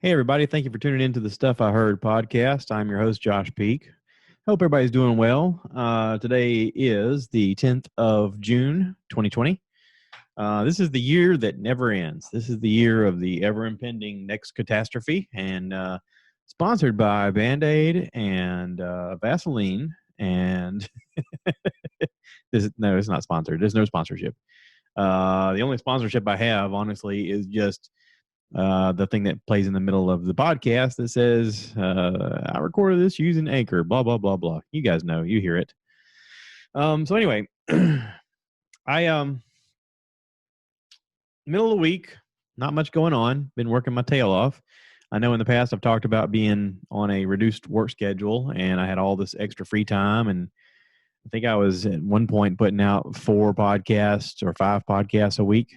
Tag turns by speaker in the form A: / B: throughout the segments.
A: Hey, everybody. Thank you for tuning into the Stuff I Heard podcast. I'm your host, Josh Peak. Hope everybody's doing well. Today is the 10th of June, 2020. This is the year that never ends. This is the year of the ever impending next catastrophe, and sponsored by Band-Aid and Vaseline. And no, it's not sponsored. There's no sponsorship. The only sponsorship I have, honestly, is just the thing that plays in the middle of the podcast that says, I recorded this using Anchor, blah, blah, blah, blah. You guys know, you hear it. So anyway, I, middle of the week, not much going on, been working my tail off. I know in the past I've talked about being on a reduced work schedule and I had all this extra free time. And I think I was at one point putting out 4 podcasts or 5 podcasts a week.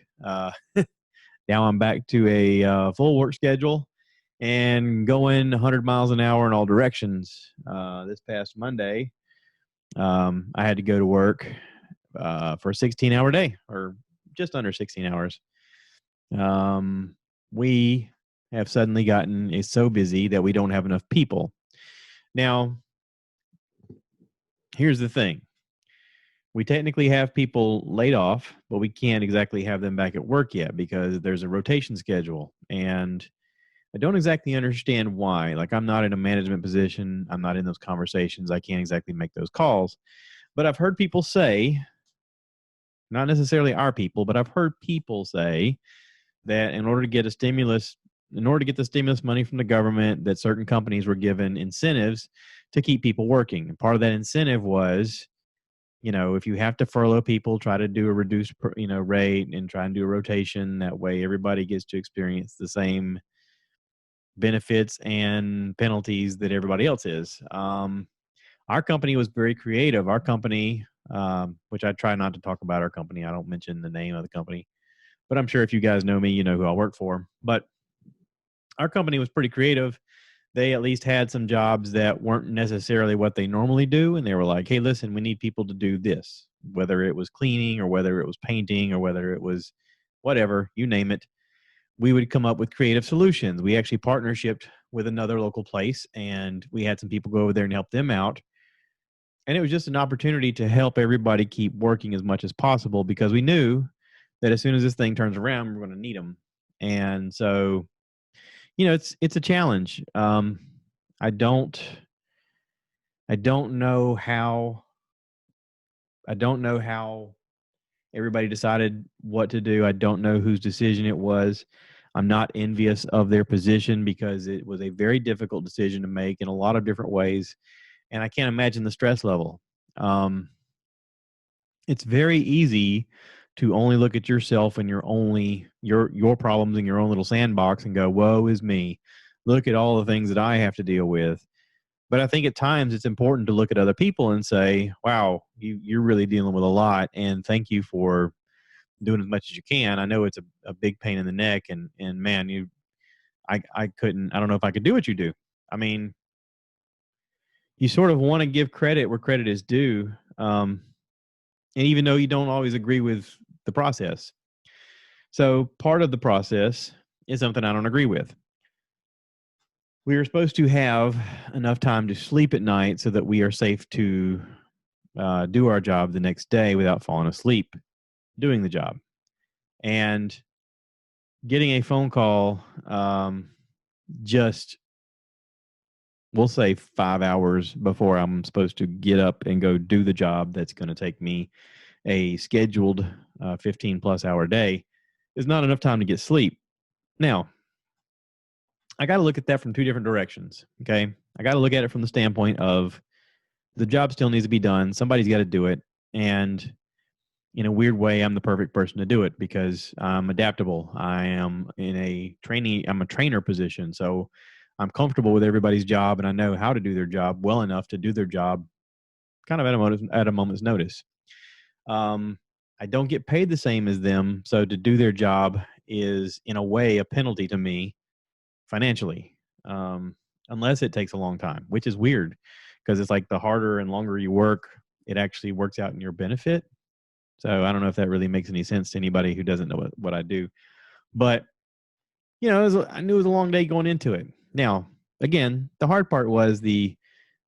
A: Now I'm back to a full work schedule and going 100 miles an hour in all directions. This past Monday, I had to go to work for a 16-hour day, or just under 16 hours. We have suddenly gotten so busy that we don't have enough people. Now, here's the thing. We technically have people laid off, but we can't exactly have them back at work yet because there's a rotation schedule. And I don't exactly understand why. Like, I'm not in a management position. I'm not in those conversations. I can't exactly make those calls. But I've heard people say, not necessarily our people, but I've heard people say that in order to get the stimulus money from the government, that certain companies were given incentives to keep people working. And part of that incentive was, if you have to furlough people, try to do a reduced, rate and try and do a rotation. That way everybody gets to experience the same benefits and penalties that everybody else is. Our company was very creative. Our company, which I try not to talk about our company. I don't mention the name of the company, but I'm sure if you guys know me, you know who I work for. But our company was pretty creative. They at least had some jobs that weren't necessarily what they normally do. And they were like, hey, listen, we need people to do this, whether it was cleaning or whether it was painting or whether it was whatever, you name it. We would come up with creative solutions. We actually partnershiped with another local place and we had some people go over there and help them out. And it was just an opportunity to help everybody keep working as much as possible because we knew that as soon as this thing turns around, we're going to need them. And so, it's a challenge. I don't know how everybody decided what to do. I don't know whose decision it was. I'm not envious of their position because it was a very difficult decision to make in a lot of different ways. And I can't imagine the stress level. It's very easy to only look at yourself and your problems in your own little sandbox and go, woe is me. Look at all the things that I have to deal with. But I think at times it's important to look at other people and say, wow, you're really dealing with a lot. And thank you for doing as much as you can. I know it's a big pain in the neck and man, I don't know if I could do what you do. I mean, you sort of want to give credit where credit is due. And even though you don't always agree with the process. So part of the process is something I don't agree with. We are supposed to have enough time to sleep at night so that we are safe to do our job the next day without falling asleep doing the job. And getting a phone call just, we'll say 5 hours before I'm supposed to get up and go do the job that's going to take me a scheduled 15 plus hour day is not enough time to get sleep. Now, I got to look at that from 2 different directions. Okay. I got to look at it from the standpoint of the job still needs to be done. Somebody's got to do it. And in a weird way, I'm the perfect person to do it because I'm adaptable. I'm a trainer position. So I'm comfortable with everybody's job and I know how to do their job well enough to do their job kind of at a moment's notice. I don't get paid the same as them. So to do their job is in a way a penalty to me financially, unless it takes a long time, which is weird because it's like the harder and longer you work, it actually works out in your benefit. So I don't know if that really makes any sense to anybody who doesn't know what I do. But I knew it was a long day going into it. Now, again, the hard part was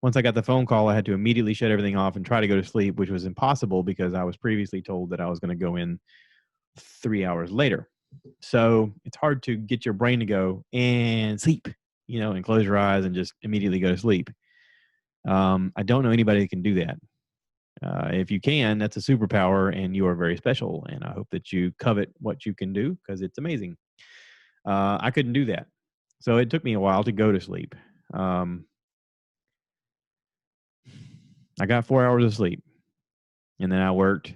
A: once I got the phone call, I had to immediately shut everything off and try to go to sleep, which was impossible because I was previously told that I was going to go in 3 hours later. So it's hard to get your brain to go and sleep, and close your eyes and just immediately go to sleep. I don't know anybody that can do that. If you can, that's a superpower and you are very special. And I hope that you covet what you can do because it's amazing. I couldn't do that. So it took me a while to go to sleep. I got 4 hours of sleep and then I worked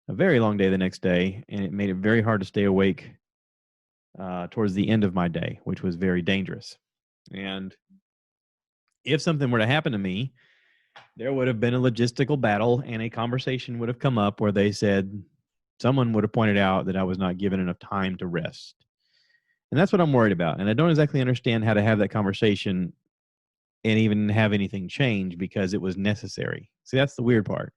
A: a very long day the next day, and it made it very hard to stay awake towards the end of my day, which was very dangerous. And if something were to happen to me, there would have been a logistical battle and a conversation would have come up where someone would have pointed out that I was not given enough time to rest. And that's what I'm worried about. And I don't exactly understand how to have that conversation and even have anything change because it was necessary. See, that's the weird part.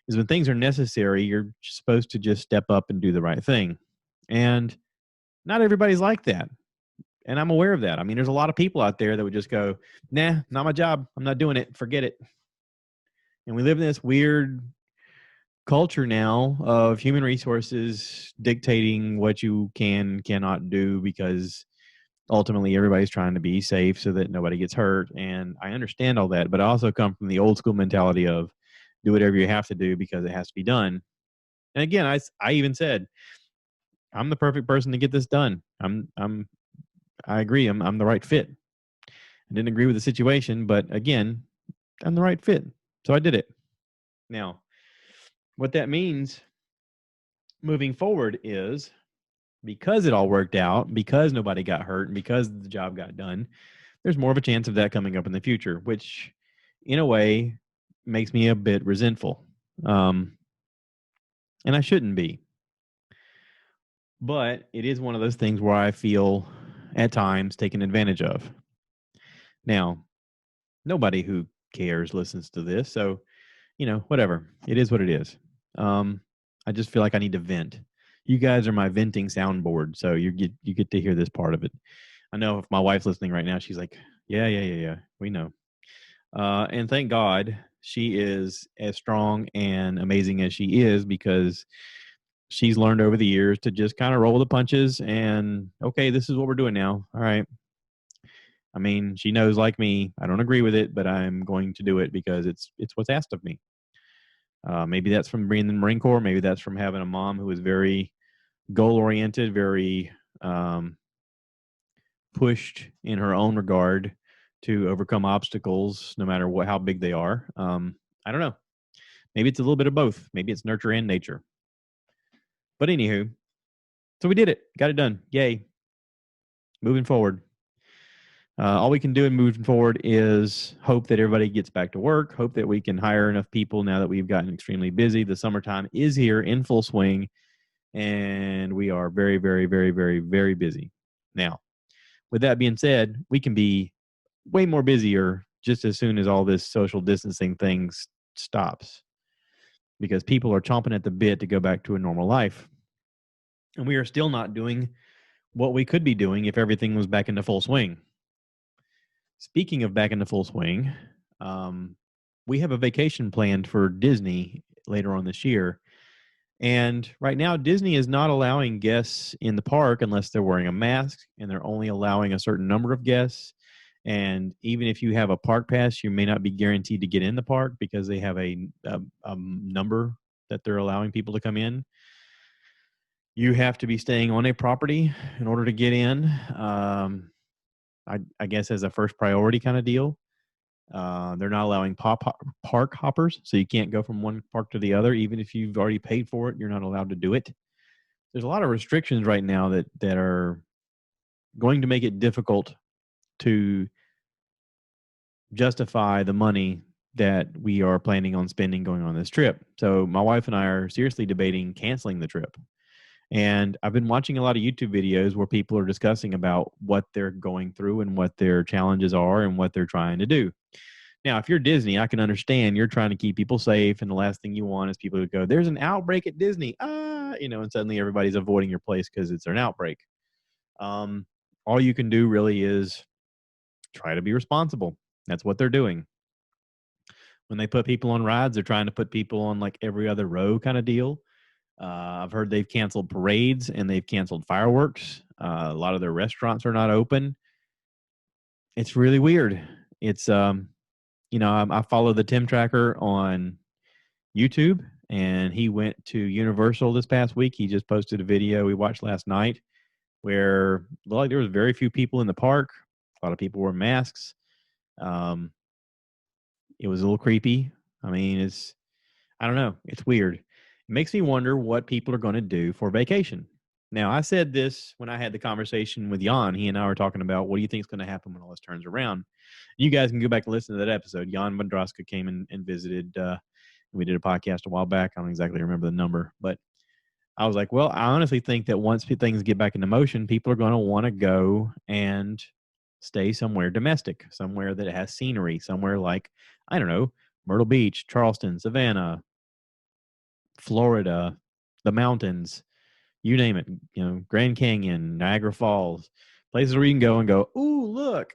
A: Is when things are necessary, you're supposed to just step up and do the right thing. And not everybody's like that. And I'm aware of that. I mean, there's a lot of people out there that would just go, nah, not my job. I'm not doing it. Forget it. And we live in this weird culture now of human resources dictating what you cannot do because ultimately everybody's trying to be safe so that nobody gets hurt. And I understand all that, but I also come from the old school mentality of do whatever you have to do because it has to be done. And again, I even said, I'm the perfect person to get this done. I agree. I'm the right fit. I didn't agree with the situation, but again, I'm the right fit. So I did it. Now, what that means moving forward is because it all worked out, because nobody got hurt, and because the job got done, there's more of a chance of that coming up in the future, which in a way makes me a bit resentful. And I shouldn't be. But it is one of those things where I feel at times taken advantage of. Now, nobody who cares listens to this. So, whatever. It is what it is. I just feel like I need to vent. You guys are my venting soundboard, so you get to hear this part of it. I know if my wife's listening right now, she's like, yeah, we know. And thank God she is as strong and amazing as she is because she's learned over the years to just kind of roll the punches and, okay, this is what we're doing now. All right. I mean, she knows, like me, I don't agree with it, but I'm going to do it because it's what's asked of me. Maybe that's from being in the Marine Corps. Maybe that's from having a mom who is very goal-oriented, very pushed in her own regard to overcome obstacles, no matter how big they are. I don't know. Maybe it's a little bit of both. Maybe it's nurture and nature. But anywho, so we did it. Got it done. Yay. Moving forward. All we can do in moving forward is hope that everybody gets back to work, hope that we can hire enough people now that we've gotten extremely busy. The summertime is here in full swing, and we are very, very, very, very, very busy. Now, with that being said, we can be way more busier just as soon as all this social distancing thing stops because people are chomping at the bit to go back to a normal life. And we are still not doing what we could be doing if everything was back into full swing. Speaking of back into full swing, we have a vacation planned for Disney later on this year. And right now, Disney is not allowing guests in the park unless they're wearing a mask, and they're only allowing a certain number of guests. And even if you have a park pass, you may not be guaranteed to get in the park because they have a number that they're allowing people to come in. You have to be staying on a property in order to get in. I guess as a first priority kind of deal. They're not allowing park hoppers, so you can't go from one park to the other. Even if you've already paid for it, you're not allowed to do it. There's a lot of restrictions right now that are going to make it difficult to justify the money that we are planning on spending going on this trip. So my wife and I are seriously debating canceling the trip. And I've been watching a lot of YouTube videos where people are discussing about what they're going through and what their challenges are and what they're trying to do. Now, if you're Disney, I can understand you're trying to keep people safe, and the last thing you want is people to go, there's an outbreak at Disney, and suddenly everybody's avoiding your place because it's an outbreak. all you can do really is try to be responsible. That's what they're doing. When they put people on rides, they're trying to put people on like every other row kind of deal. I've heard they've canceled parades and they've canceled fireworks. A lot of their restaurants are not open. It's really weird. It's I follow the Tim Tracker on YouTube, and he went to Universal this past week. He just posted a video we watched last night where like there was very few people in the park. A lot of people wore masks. Um, it was a little creepy. I mean, I don't know. It's weird. It makes me wonder what people are going to do for vacation. Now, I said this when I had the conversation with Jan. He and I were talking about what do you think is going to happen when all this turns around. You guys can go back and listen to that episode. Jan Vondraska came and visited. We did a podcast a while back. I don't exactly remember the number, but I was like, well, I honestly think that once things get back into motion, people are going to want to go and stay somewhere domestic, somewhere that has scenery, somewhere like, I don't know, Myrtle Beach, Charleston, Savannah, Florida, the mountains, you name it, Grand Canyon, Niagara Falls, places where you can go and go, ooh, look,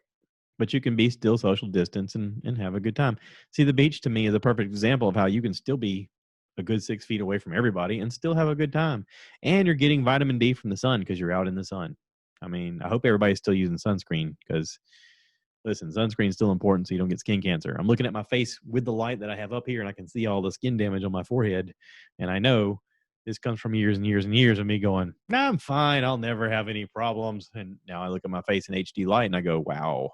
A: but you can be still social distance and have a good time. See, the beach to me is a perfect example of how you can still be a good 6 feet away from everybody and still have a good time. And you're getting vitamin D from the sun because you're out in the sun. I mean, I hope everybody's still using sunscreen because, listen, sunscreen is still important so you don't get skin cancer. I'm looking at my face with the light that I have up here and I can see all the skin damage on my forehead. And I know this comes from years and years and years of me going, nah, I'm fine. I'll never have any problems. And now I look at my face in HD light and I go, wow,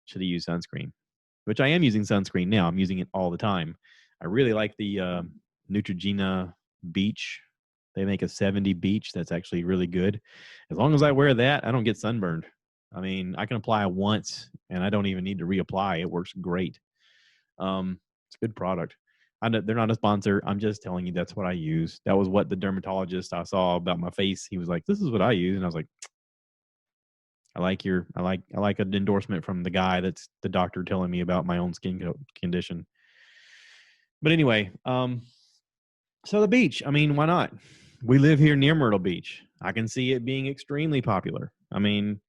A: should have used sunscreen, which I am using sunscreen now. I'm using it all the time. I really like the Neutrogena Beach. They make a 70 Beach that's actually really good. As long as I wear that, I don't get sunburned. I mean, I can apply once and I don't even need to reapply. It works great. It's a good product. They're not a sponsor. I'm just telling you that's what I use. That was what the dermatologist I saw about my face. He was like, "This is what I use," and I was like, I like an endorsement from the guy that's the doctor telling me about my own skin condition. But anyway, so the beach, I mean, why not? We live here near Myrtle Beach. I can see it being extremely popular. I mean,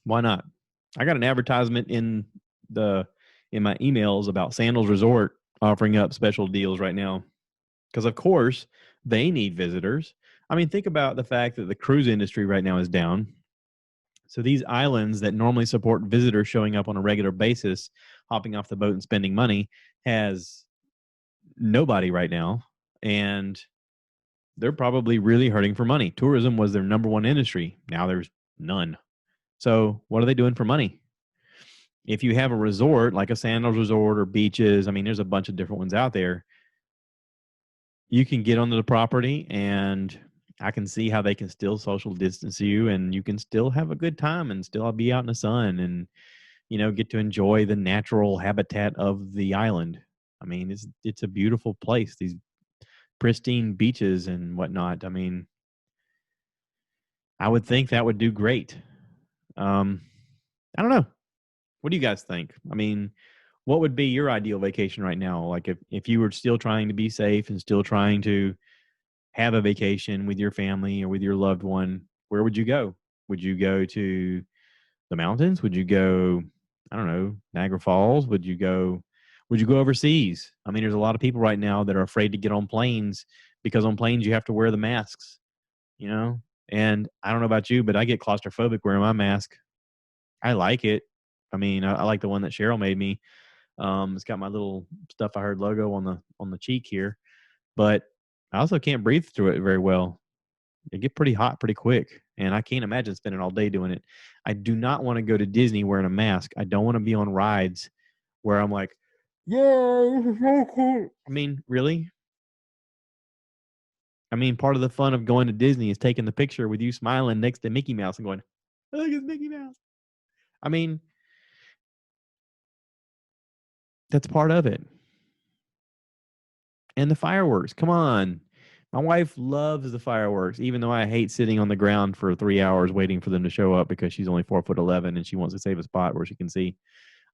A: why not? I got an advertisement in my emails about Sandals Resort offering up special deals right now. Because of course they need visitors. I mean, think about the fact that the cruise industry right now is down. So these islands that normally support visitors showing up on a regular basis, hopping off the boat and spending money, has nobody right now. And they're probably really hurting for money. Tourism was their number one industry. Now there's none. So what are they doing for money? If you have a resort like a Sandals Resort or beaches, I mean, there's a bunch of different ones out there. You can get onto the property and I can see how they can still social distance you and you can still have a good time and still be out in the sun and, get to enjoy the natural habitat of the island. I mean, it's a beautiful place, these pristine beaches and whatnot. I mean, I would think that would do great. I don't know. What do you guys think? I mean, what would be your ideal vacation right now? Like if you were still trying to be safe and still trying to have a vacation with your family or with your loved one, where would you go? Would you go to the mountains? Would you go, I don't know, Niagara Falls? Would you go overseas? I mean, there's a lot of people right now that are afraid to get on planes because on planes you have to wear the masks, you know? And I don't know about you, but I get claustrophobic wearing my mask. I like it. I mean, I like the one that Cheryl made me. It's got my little Stuff I Heard logo on the cheek here, but I also can't breathe through it very well. It get pretty hot pretty quick, and I can't imagine spending all day doing it. I do not want to go to Disney wearing a mask. I don't want to be on rides where I'm like, yeah, this is so cool. I mean, really? I mean, part of the fun of going to Disney is taking the picture with you smiling next to Mickey Mouse and going, look, it's Mickey Mouse. I mean, that's part of it. And the fireworks, come on. My wife loves the fireworks, even though I hate sitting on the ground for 3 hours waiting for them to show up because she's only 4'11" and she wants to save a spot where she can see.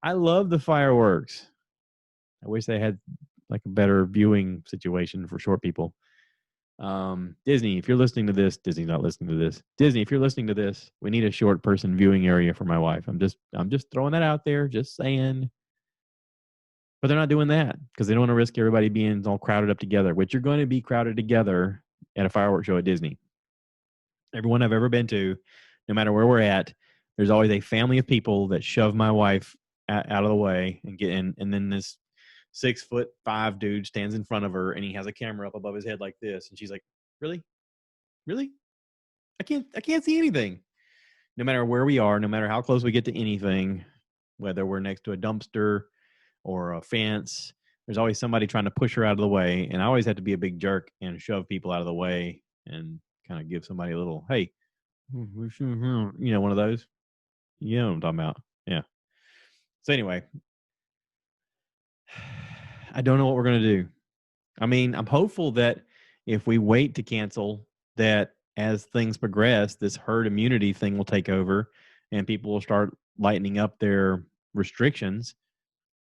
A: I love the fireworks. I wish they had like a better viewing situation for short people. Disney, if you're listening to this, Disney's not listening to this. Disney, if you're listening to this, we need a short person viewing area for my wife. I'm just throwing that out there, just saying. But they're not doing that because they don't want to risk everybody being all crowded up together, which you're going to be crowded together at a fireworks show at Disney. Everyone I've ever been to, no matter where we're at, there's always a family of people that shove my wife out of the way and get in, and then this 6'5" dude stands in front of her and he has a camera up above his head like this, and she's like, "Really, really? I can't see anything." No matter where we are, no matter how close we get to anything, whether we're next to a dumpster or a fence, there's always somebody trying to push her out of the way, and I always have to be a big jerk and shove people out of the way and kind of give somebody a little, "Hey, one of those." You know what I'm talking about. Yeah. So anyway, I don't know what we're going to do. I mean, I'm hopeful that if we wait to cancel, that as things progress, this herd immunity thing will take over and people will start lightening up their restrictions.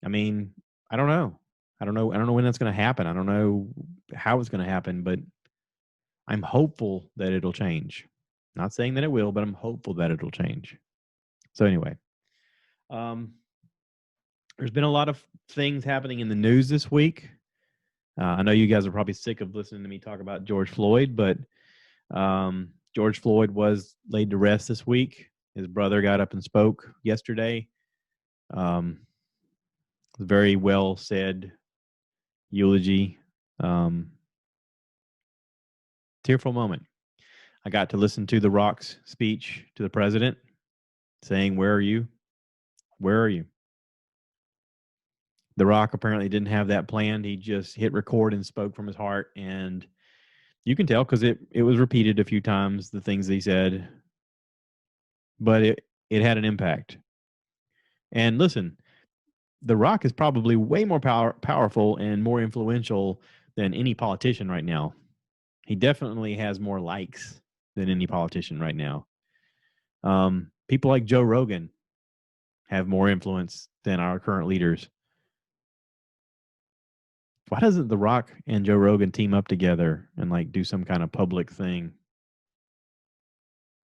A: I mean, I don't know. I don't know when that's going to happen. I don't know how it's going to happen, but I'm hopeful that it'll change. Not saying that it will, but I'm hopeful that it'll change. So anyway, there's been a lot of things happening in the news this week. I know you guys are probably sick of listening to me talk about George Floyd, but George Floyd was laid to rest this week. His brother got up and spoke yesterday. Very well said eulogy. Tearful moment. I got to listen to The Rock's speech to the president saying, "Where are you? Where are you?" The Rock apparently didn't have that planned. He just hit record and spoke from his heart, and you can tell because it was repeated a few times, the things he said, but it had an impact. And listen, The Rock is probably way more powerful and more influential than any politician right now. He definitely has more likes than any politician right now. People like Joe Rogan have more influence than our current leaders. Why doesn't The Rock and Joe Rogan team up together and like do some kind of public thing?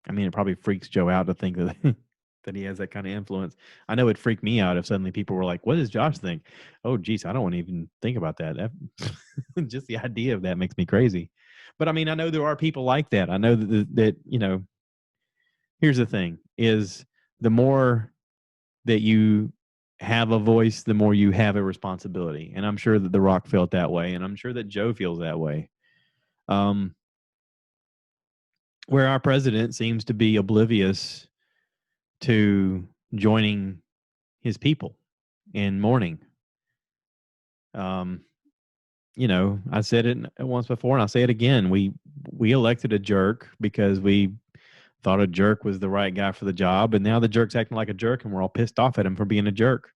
A: I mean, it probably freaks Joe out to think that that he has that kind of influence. I know it'd freak me out if suddenly people were like, "What does Josh think?" Oh, geez, I don't want to even think about that. Just the idea of that makes me crazy. But I mean, I know there are people like that. I know that here's the thing: is the more that you have a voice, the more you have a responsibility. And I'm sure that The Rock felt that way, and I'm sure that Joe feels that way. Where our president seems to be oblivious to joining his people in mourning. I said it once before, and I'll say it again. We elected a jerk because we thought a jerk was the right guy for the job, and now the jerk's acting like a jerk, and we're all pissed off at him for being a jerk.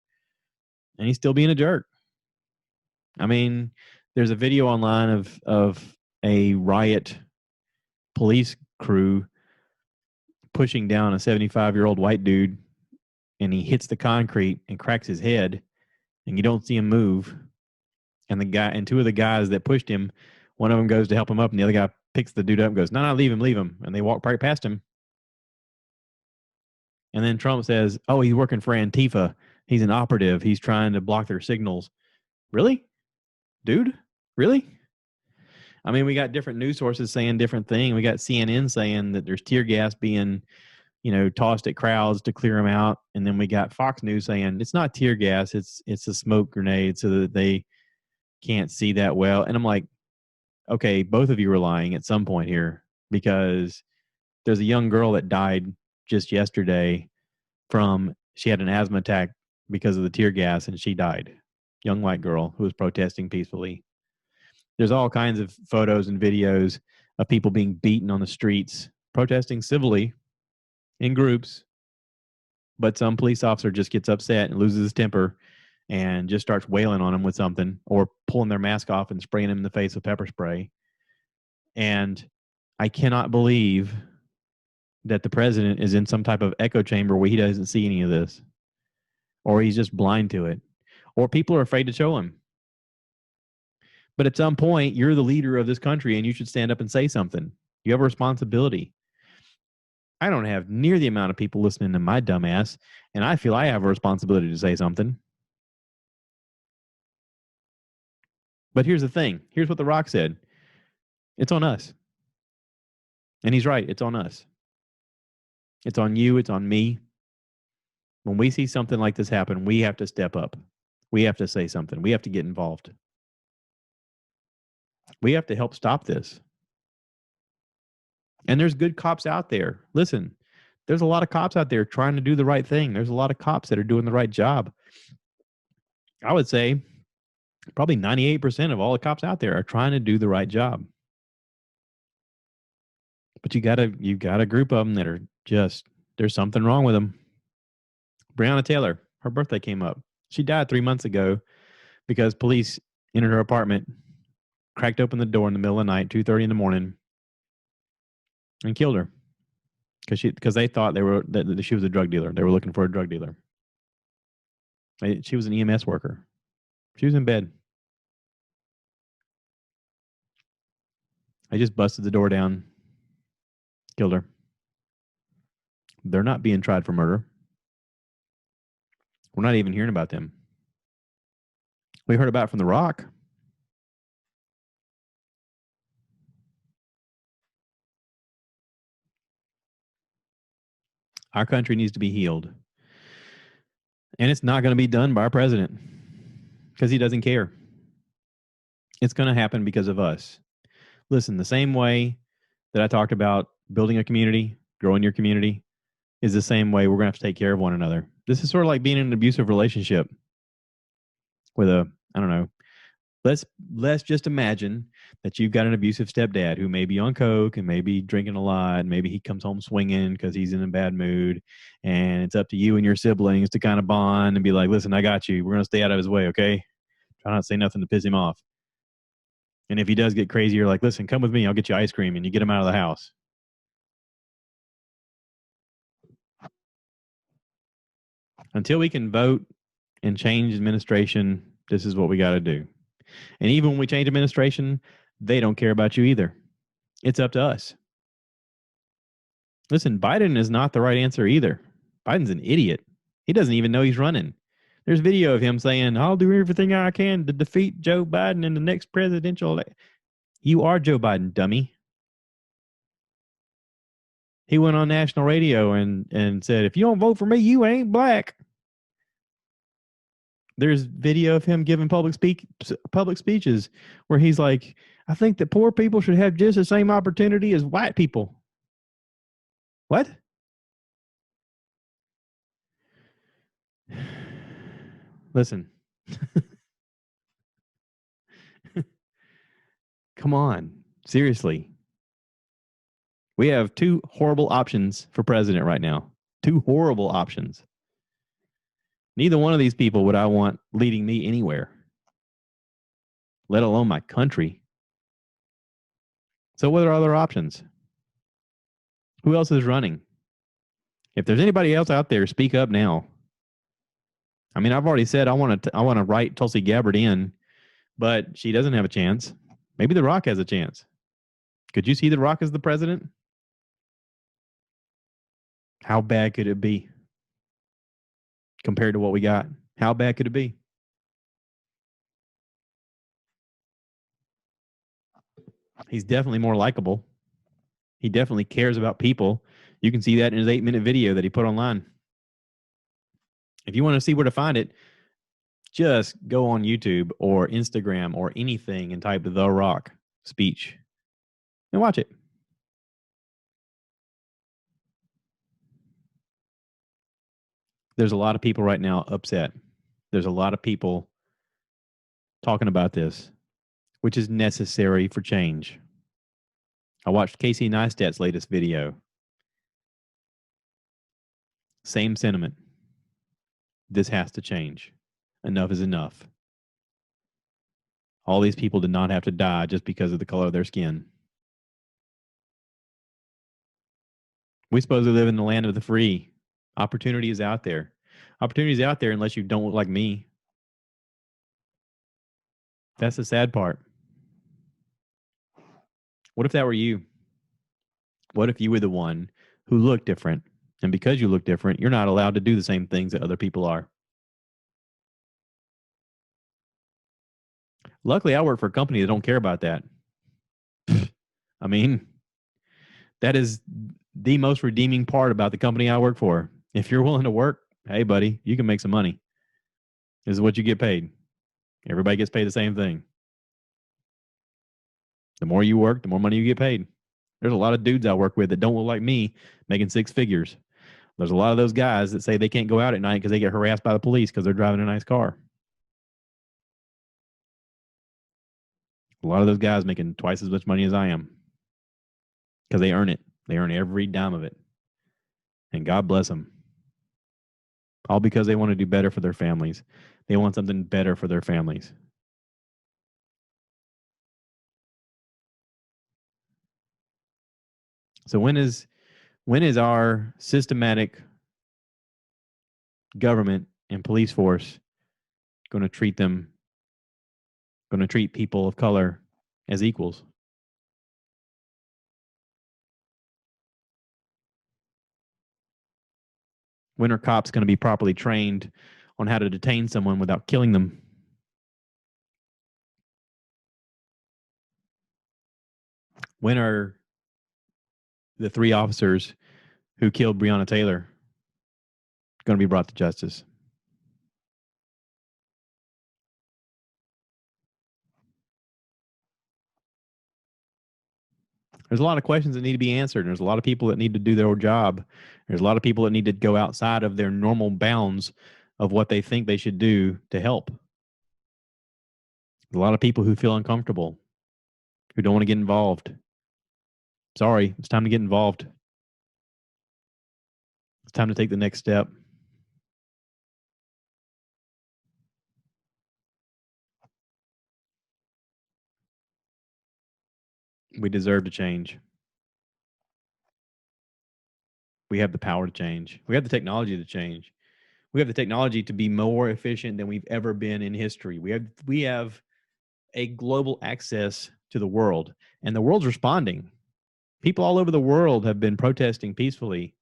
A: And he's still being a jerk. I mean, there's a video online of a riot police crew pushing down a 75-year-old white dude, and he hits the concrete and cracks his head, and you don't see him move. And two of the guys that pushed him, one of them goes to help him up, and the other guy picks the dude up and goes, "No, leave him," and they walk right past him. And then Trump says, "Oh, he's working for Antifa. He's an operative. He's trying to block their signals." Really? Dude? Really? I mean, we got different news sources saying different things. We got CNN saying that there's tear gas being, tossed at crowds to clear them out. And then we got Fox News saying it's not tear gas, it's a smoke grenade so that they can't see that well. And I'm like, okay, both of you are lying at some point here, because there's a young girl that died just yesterday she had an asthma attack because of the tear gas, and she died. Young white girl who was protesting peacefully. There's all kinds of photos and videos of people being beaten on the streets, protesting civilly in groups. But some police officer just gets upset and loses his temper and just starts wailing on them with something, or pulling their mask off and spraying them in the face with pepper spray. And I cannot believe that the president is in some type of echo chamber where he doesn't see any of this, or he's just blind to it, or people are afraid to show him. But at some point, you're the leader of this country and you should stand up and say something. You have a responsibility. I don't have near the amount of people listening to my dumbass, and I feel I have a responsibility to say something. But here's the thing. Here's what The Rock said. It's on us. And he's right. It's on us. It's on you. It's on me. When we see something like this happen, we have to step up. We have to say something. We have to get involved. We have to help stop this. And there's good cops out there. Listen, there's a lot of cops out there trying to do the right thing. There's a lot of cops that are doing the right job. I would say probably 98% of all the cops out there are trying to do the right job. But you got a group of them that are just, there's something wrong with them. Breanna Taylor, her birthday came up. She died 3 months ago because police entered her apartment, cracked open the door in the middle of the night, 2:30 in the morning, and killed her because they thought that she was a drug dealer. They were looking for a drug dealer. She was an EMS worker. She was in bed. I just busted the door down, killed her. They're not being tried for murder. We're not even hearing about them. We heard about it from The Rock. Our country needs to be healed. And it's not going to be done by our president because he doesn't care. It's going to happen because of us. Listen, the same way that I talked about building a community, growing your community, is the same way we're going to have to take care of one another. This is sort of like being in an abusive relationship with I don't know, let's just imagine that you've got an abusive stepdad who may be on coke and maybe drinking a lot. Maybe he comes home swinging because he's in a bad mood, and it's up to you and your siblings to kind of bond and be like, listen, I got you. We're going to stay out of his way. Okay. Try not to say nothing to piss him off. And if he does get crazy, you're like, listen, come with me. I'll get you ice cream, and you get him out of the house. Until we can vote and change administration, this is what we got to do. And even when we change administration, they don't care about you either. It's up to us. Listen, Biden is not the right answer either. Biden's an idiot. He doesn't even know he's running. There's video of him saying, I'll do everything I can to defeat Joe Biden in the next presidential election. You are Joe Biden, dummy. He went on national radio and said, if you don't vote for me, you ain't black. There's video of him giving public speeches where he's like, I think that poor people should have just the same opportunity as white people. What? Listen. Come on. Seriously. We have two horrible options for president right now. Two horrible options. Neither one of these people would I want leading me anywhere, let alone my country. So what are other options? Who else is running? If there's anybody else out there, speak up now. I mean, I've already said I want to write Tulsi Gabbard in, but she doesn't have a chance. Maybe The Rock has a chance. Could you see The Rock as the president? How bad could it be compared to what we got? How bad could it be? He's definitely more likable. He definitely cares about people. You can see that in his 8-minute video that he put online. If you want to see where to find it, just go on YouTube or Instagram or anything and type The Rock speech and watch it. There's a lot of people right now upset. There's a lot of people talking about this, which is necessary for change. I watched Casey Neistat's latest video. Same sentiment. This has to change. Enough is enough. All these people did not have to die just because of the color of their skin. We supposedly live in the land of the free. Opportunity is out there. Opportunity is out there unless you don't look like me. That's the sad part. What if that were you? What if you were the one who looked different? And because you look different, you're not allowed to do the same things that other people are. Luckily, I work for a company that don't care about that. I mean, that is the most redeeming part about the company I work for. If you're willing to work, hey, buddy, you can make some money. This is what you get paid. Everybody gets paid the same thing. The more you work, the more money you get paid. There's a lot of dudes I work with that don't look like me making six figures. There's a lot of those guys that say they can't go out at night because they get harassed by the police because they're driving a nice car. A lot of those guys making twice as much money as I am because they earn it. They earn every dime of it. And God bless them. All because they want to do better for their families. They want something better for their families. So when is our systematic government and police force going to treat people of color as equals? When are cops going to be properly trained on how to detain someone without killing them? When are the 3 officers who killed Breanna Taylor going to be brought to justice? There's a lot of questions that need to be answered. There's a lot of people that need to do their job. There's a lot of people that need to go outside of their normal bounds of what they think they should do to help. There's a lot of people who feel uncomfortable, who don't want to get involved. Sorry, it's time to get involved. It's time to take the next step. We deserve to change. We have the power to change. We have the technology to change. We have the technology to be more efficient than we've ever been in history. We have a global access to the world, and the world's responding. People all over the world have been protesting peacefully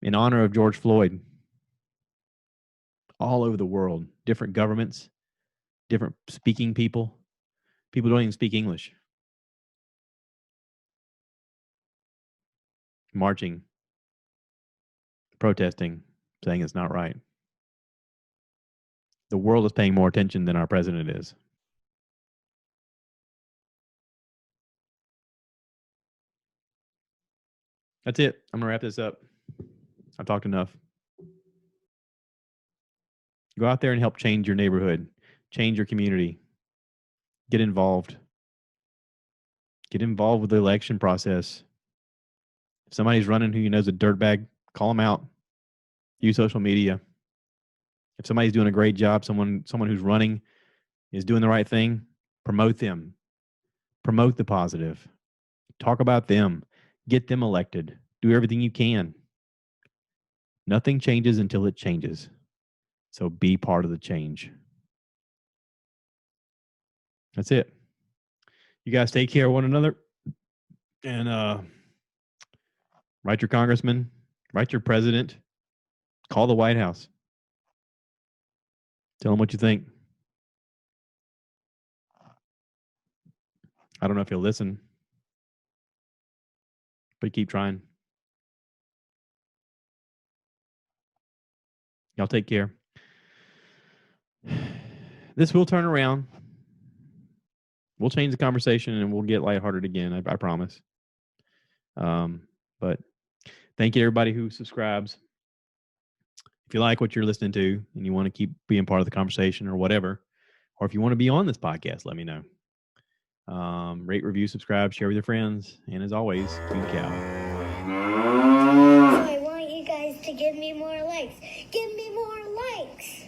A: in honor of George Floyd. All over the world, different governments, different speaking people. People don't even speak English. Marching, protesting, saying it's not right. The world is paying more attention than our president is. That's it. I'm going to wrap this up. I've talked enough. Go out there and help change your neighborhood, change your community. Get involved. Get involved with the election process. If somebody's running who you know is a dirtbag, call them out. Use social media. If somebody's doing a great job, someone who's running is doing the right thing, promote them. Promote the positive. Talk about them. Get them elected. Do everything you can. Nothing changes until it changes. So be part of the change. That's it. You guys take care of one another. And write your congressman, write your president, call the White House. Tell them what you think. I don't know if he'll listen, but keep trying. Y'all take care. This will turn around. We'll change the conversation and we'll get lighthearted again. I promise. But thank you to everybody who subscribes. If you like what you're listening to and you want to keep being part of the conversation or whatever, or if you want to be on this podcast, let me know. Rate, review, subscribe, share with your friends. And as always, Coon Cow.
B: I want you guys to give me more likes. Give me more likes.